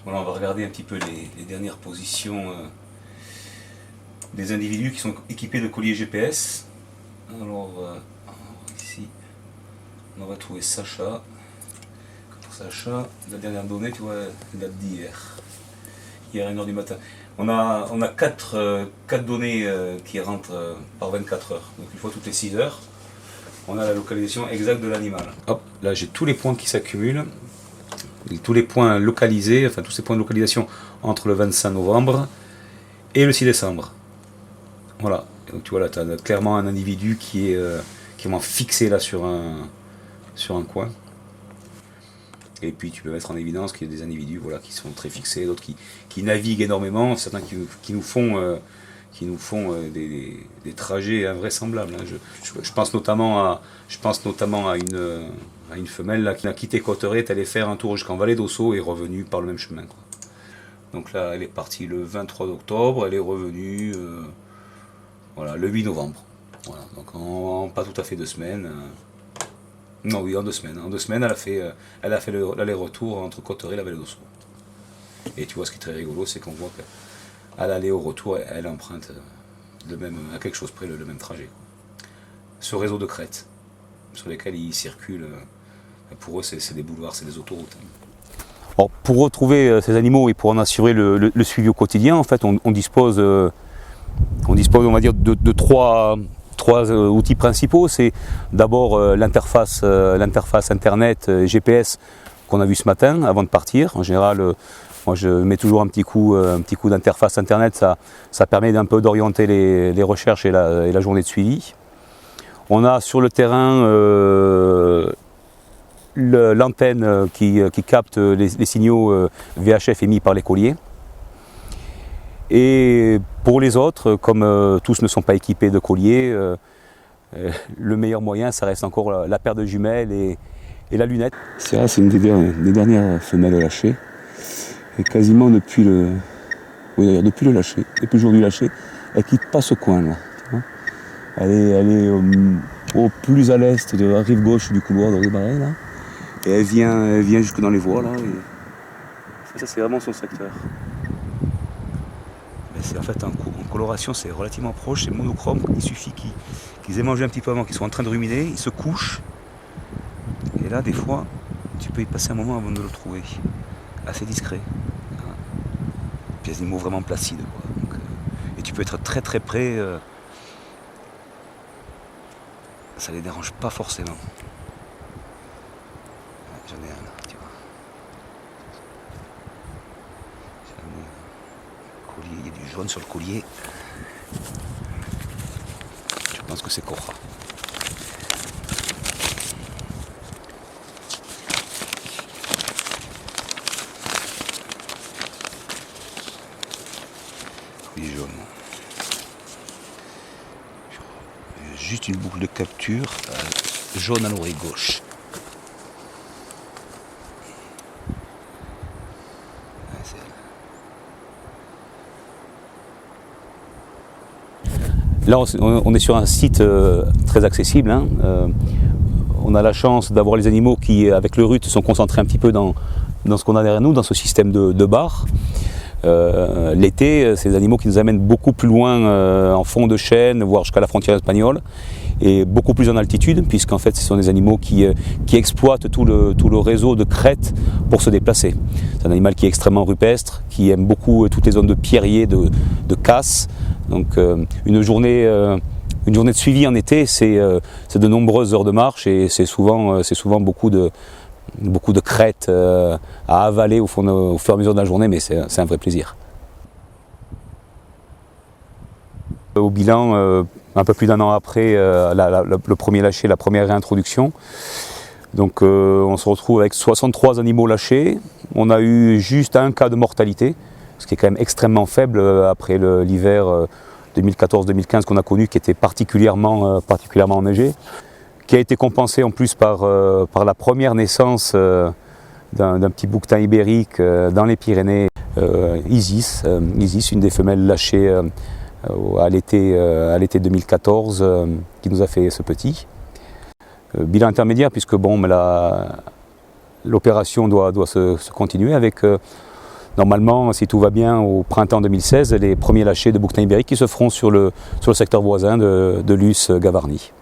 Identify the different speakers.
Speaker 1: Voilà, on va regarder un petit peu les dernières positions des individus qui sont équipés de colliers GPS. Alors, ici, on va trouver Sacha. Sacha, la dernière donnée, tu vois, elle date d'hier. Hier à 1h du matin. On a 4 données qui rentrent par 24 heures. Donc une fois toutes les 6 heures, on a la localisation exacte de l'animal. Hop, là j'ai tous les points qui s'accumulent. Tous les points localisés, enfin tous ces points de localisation entre le 25 novembre et le 6 décembre. Voilà. Donc tu vois là, tu as clairement un individu qui est vraiment fixé là sur un coin. Et puis tu peux mettre en évidence qu'il y a des individus voilà, qui sont très fixés, d'autres qui naviguent énormément, certains qui nous font des trajets invraisemblables. Hein. Je pense notamment à une femelle là, qui a quitté Cotteret, elle allait faire un tour jusqu'en Vallée d'Ossau et est revenue par le même chemin. Quoi. Donc là, elle est partie le 23 octobre, elle est revenue le 8 novembre. Voilà. Donc en pas tout à fait 2 semaines. Non, oui, en 2 semaines. En 2 semaines, elle a fait l'aller-retour entre Cotteret et la Vallée d'Ossau. Et tu vois, ce qui est très rigolo, c'est qu'on voit qu'à l'aller au retour, elle emprunte à quelque chose près le même trajet. Ce réseau de crêtes sur lesquels ils circulent, pour eux, c'est des boulevards, c'est des autoroutes. Alors, pour retrouver ces animaux et pour en assurer le suivi au quotidien, en fait, on dispose, on va dire, de trois outils principaux. C'est d'abord l'interface internet GPS qu'on a vu ce matin avant de partir. En général, moi je mets toujours un petit coup d'interface internet, ça permet d'un peu d'orienter les recherches et la journée de suivi. On a sur le terrain l'antenne qui capte les signaux VHF émis par les colliers. Et pour les autres, comme tous ne sont pas équipés de colliers, le meilleur moyen, ça reste encore la paire de jumelles et la lunette. C'est une des dernières femelles lâchées. Et quasiment depuis le lâcher, depuis le jour du lâcher, elle ne quitte pas ce coin-là. Elle est au plus à l'est de la rive gauche du couloir de Ribaret, là. Et elle vient jusque dans les voies, là. Et ça, c'est vraiment son secteur. C'est en fait en coloration, c'est relativement proche, c'est monochrome. Il suffit qu'ils aient mangé un petit peu avant, qu'ils soient en train de ruminer, ils se couchent. Et là, des fois, tu peux y passer un moment avant de le trouver. Assez discret. Puis il y a des mots vraiment placides. Quoi. Donc, et tu peux être très très près. Ça les dérange pas forcément. J'en ai un là, tu vois. Collier, il y a du jaune sur le collier. Je pense que c'est Cora. Collier jaune. Juste une boucle de capture jaune à l'oreille gauche. Là, on est sur un site très accessible. Hein. On a la chance d'avoir les animaux qui, avec le RUT, sont concentrés un petit peu dans ce qu'on a derrière nous, dans ce système de barres. L'été, c'est des animaux qui nous amènent beaucoup plus loin en fond de chaîne, voire jusqu'à la frontière espagnole, et beaucoup plus en altitude, puisqu'en fait, ce sont des animaux qui exploitent tout le réseau de crêtes pour se déplacer. C'est un animal qui est extrêmement rupestre, qui aime beaucoup toutes les zones de pierriers, de casse. Donc une journée de suivi en été, c'est de nombreuses heures de marche et c'est souvent beaucoup de crêtes à avaler au fur et à mesure de la journée, mais c'est un vrai plaisir. Au bilan, un peu plus d'1 an après le premier lâcher, la première réintroduction, donc on se retrouve avec 63 animaux lâchés. On a eu juste un cas de mortalité, ce qui est quand même extrêmement faible après l'hiver 2014-2015 qu'on a connu, qui était particulièrement enneigé, qui a été compensé en plus par la première naissance d'un petit bouquetin ibérique dans les Pyrénées, Isis, une des femelles lâchées à l'été 2014, qui nous a fait ce petit. Bilan intermédiaire, puisque bon, l'opération doit se continuer avec, normalement, si tout va bien, au printemps 2016, les premiers lâchers de bouquetins ibériques qui se feront sur le secteur voisin de Luce-Gavarnie.